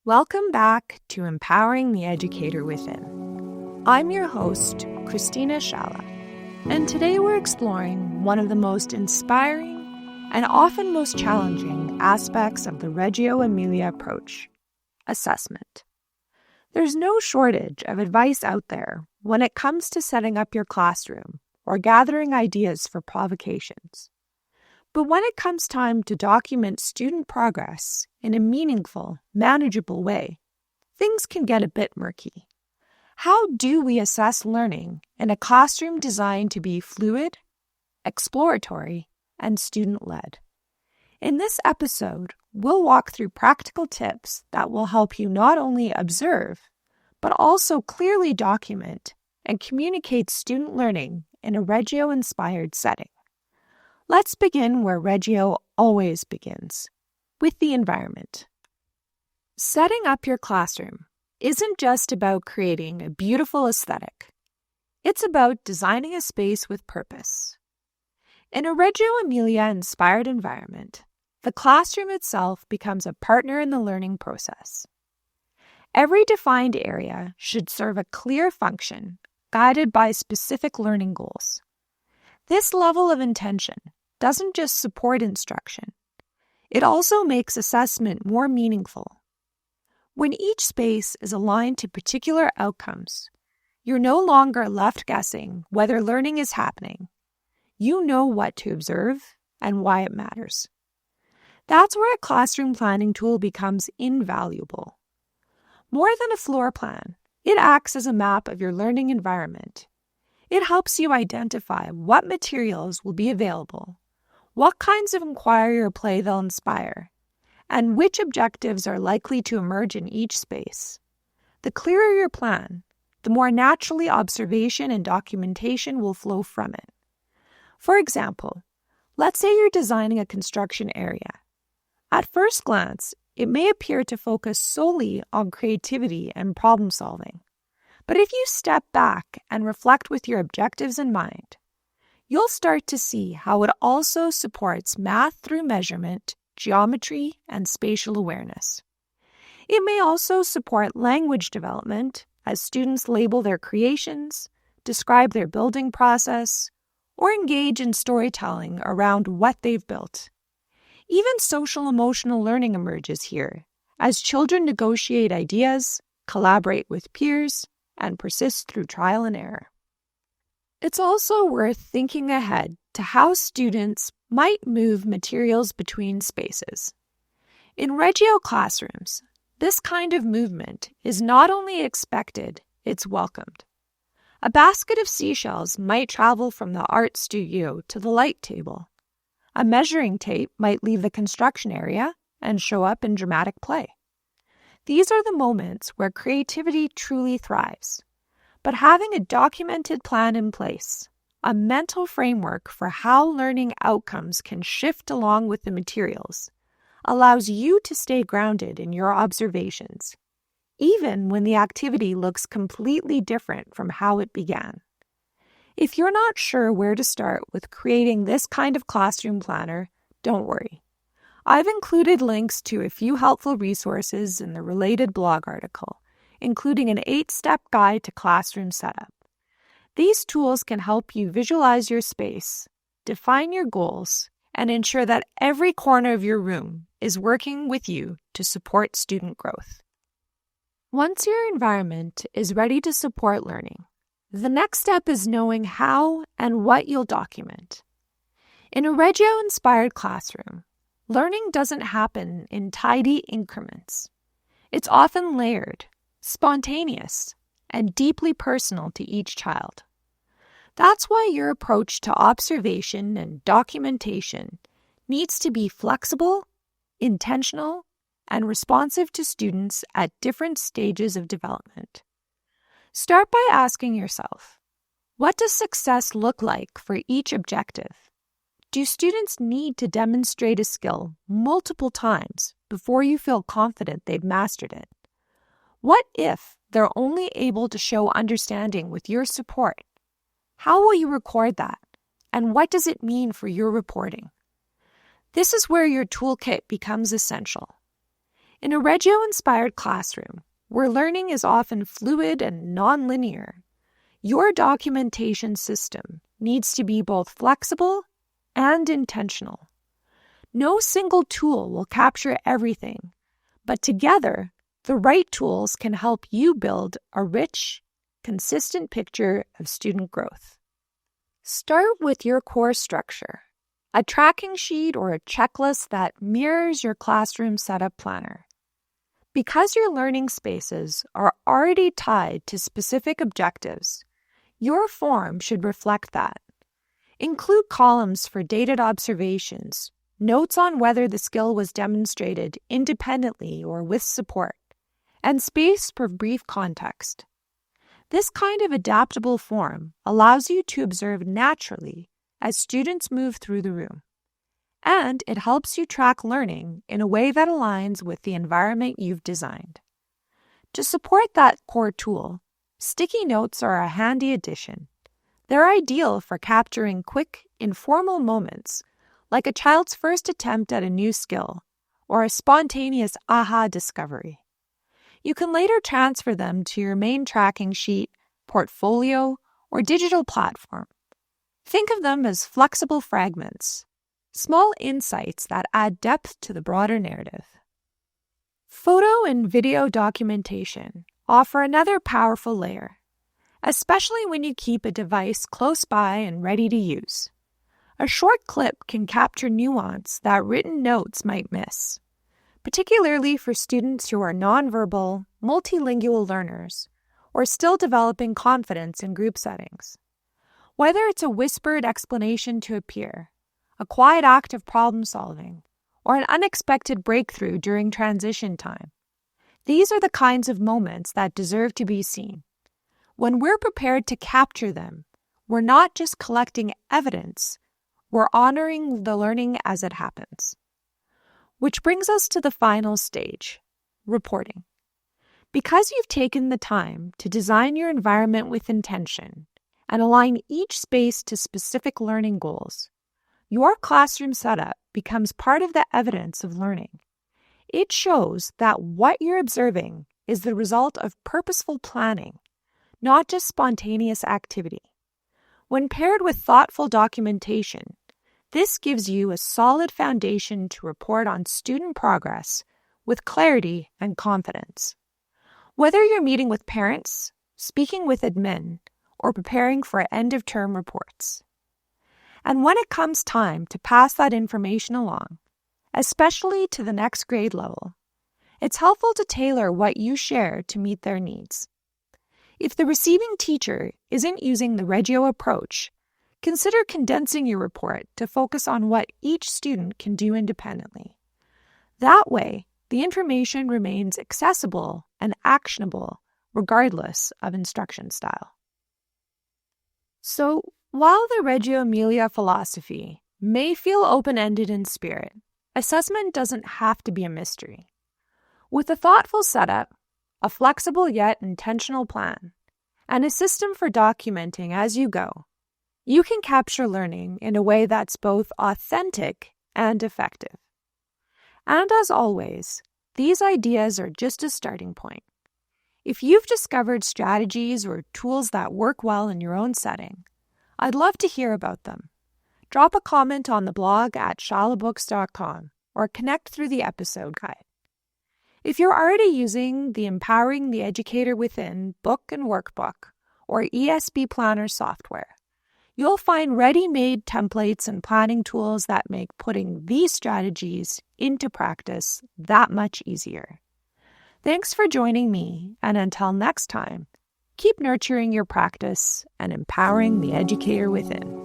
Welcome back to Empowering the Educator Within. I'm your host, Christina Shala, and today we're exploring one of the most inspiring and often most challenging aspects of the Reggio Emilia approach, assessment. There's no shortage of advice out there when it comes to setting up your classroom or gathering ideas for provocations. But when it comes time to document student progress in a meaningful, manageable way, things can get a bit murky. How do we assess learning in a classroom designed to be fluid, exploratory, and student-led? In this episode, we'll walk through practical tips that will help you not only observe, but also clearly document and communicate student learning in a Reggio-inspired setting. Let's begin where Reggio always begins, with the environment. Setting up your classroom isn't just about creating a beautiful aesthetic. It's about designing a space with purpose. In a Reggio Emilia-inspired environment, the classroom itself becomes a partner in the learning process. Every defined area should serve a clear function, guided by specific learning goals. This level of intention doesn't just support instruction. It also makes assessment more meaningful. When each space is aligned to particular outcomes, you're no longer left guessing whether learning is happening. You know what to observe and why it matters. That's where a classroom planning tool becomes invaluable. More than a floor plan, it acts as a map of your learning environment. It helps you identify what materials will be available, what kinds of inquiry or play they'll inspire, and which objectives are likely to emerge in each space. The clearer your plan, the more naturally observation and documentation will flow from it. For example, let's say you're designing a construction area. At first glance, it may appear to focus solely on creativity and problem solving. But if you step back and reflect with your objectives in mind, you'll start to see how it also supports math through measurement, geometry, and spatial awareness. It may also support language development as students label their creations, describe their building process, or engage in storytelling around what they've built. Even social-emotional learning emerges here as children negotiate ideas, collaborate with peers, and persist through trial and error. It's also worth thinking ahead to how students might move materials between spaces. In Reggio classrooms, this kind of movement is not only expected, it's welcomed. A basket of seashells might travel from the art studio to the light table. A measuring tape might leave the construction area and show up in dramatic play. These are the moments where creativity truly thrives. But having a documented plan in place, a mental framework for how learning outcomes can shift along with the materials, allows you to stay grounded in your observations, even when the activity looks completely different from how it began. If you're not sure where to start with creating this kind of classroom planner, don't worry. I've included links to a few helpful resources in the related blog article, including an 8-step guide to classroom setup. These tools can help you visualize your space, define your goals, and ensure that every corner of your room is working with you to support student growth. Once your environment is ready to support learning, the next step is knowing how and what you'll document. In a Reggio-inspired classroom, learning doesn't happen in tidy increments. It's often layered, spontaneous, and deeply personal to each child. That's why your approach to observation and documentation needs to be flexible, intentional, and responsive to students at different stages of development. Start by asking yourself, what does success look like for each objective? Do students need to demonstrate a skill multiple times before you feel confident they've mastered it? What if they're only able to show understanding with your support? How will you record that? And what does it mean for your reporting? This is where your toolkit becomes essential. In a Reggio-inspired classroom, where learning is often fluid and non-linear, your documentation system needs to be both flexible and intentional. No single tool will capture everything, but together, the right tools can help you build a rich, consistent picture of student growth. Start with your core structure, a tracking sheet or a checklist that mirrors your classroom setup planner. Because your learning spaces are already tied to specific objectives, your form should reflect that. Include columns for dated observations, notes on whether the skill was demonstrated independently or with support, and space for brief context. This kind of adaptable form allows you to observe naturally as students move through the room, and it helps you track learning in a way that aligns with the environment you've designed. To support that core tool, sticky notes are a handy addition. They're ideal for capturing quick, informal moments, like a child's first attempt at a new skill or a spontaneous aha discovery. You can later transfer them to your main tracking sheet, portfolio, or digital platform. Think of them as flexible fragments, small insights that add depth to the broader narrative. Photo and video documentation offer another powerful layer, especially when you keep a device close by and ready to use. A short clip can capture nuance that written notes might miss, particularly for students who are nonverbal, multilingual learners, or still developing confidence in group settings. Whether it's a whispered explanation to a peer, a quiet act of problem solving, or an unexpected breakthrough during transition time, these are the kinds of moments that deserve to be seen. When we're prepared to capture them, we're not just collecting evidence, we're honoring the learning as it happens. Which brings us to the final stage, reporting. Because you've taken the time to design your environment with intention and align each space to specific learning goals, your classroom setup becomes part of the evidence of learning. It shows that what you're observing is the result of purposeful planning, not just spontaneous activity. When paired with thoughtful documentation, this gives you a solid foundation to report on student progress with clarity and confidence. Whether you're meeting with parents, speaking with admin, or preparing for end-of-term reports. And when it comes time to pass that information along, especially to the next grade level, it's helpful to tailor what you share to meet their needs. If the receiving teacher isn't using the Reggio approach, consider condensing your report to focus on what each student can do independently. That way, the information remains accessible and actionable regardless of instruction style. So, while the Reggio Emilia philosophy may feel open-ended in spirit, assessment doesn't have to be a mystery. With a thoughtful setup, a flexible yet intentional plan, and a system for documenting as you go, you can capture learning in a way that's both authentic and effective. And as always, these ideas are just a starting point. If you've discovered strategies or tools that work well in your own setting, I'd love to hear about them. Drop a comment on the blog at shalabooks.com or connect through the episode guide. If you're already using the Empowering the Educator Within book and workbook or ESB Planner software, you'll find ready-made templates and planning tools that make putting these strategies into practice that much easier. Thanks for joining me, and until next time, keep nurturing your practice and empowering the educator within.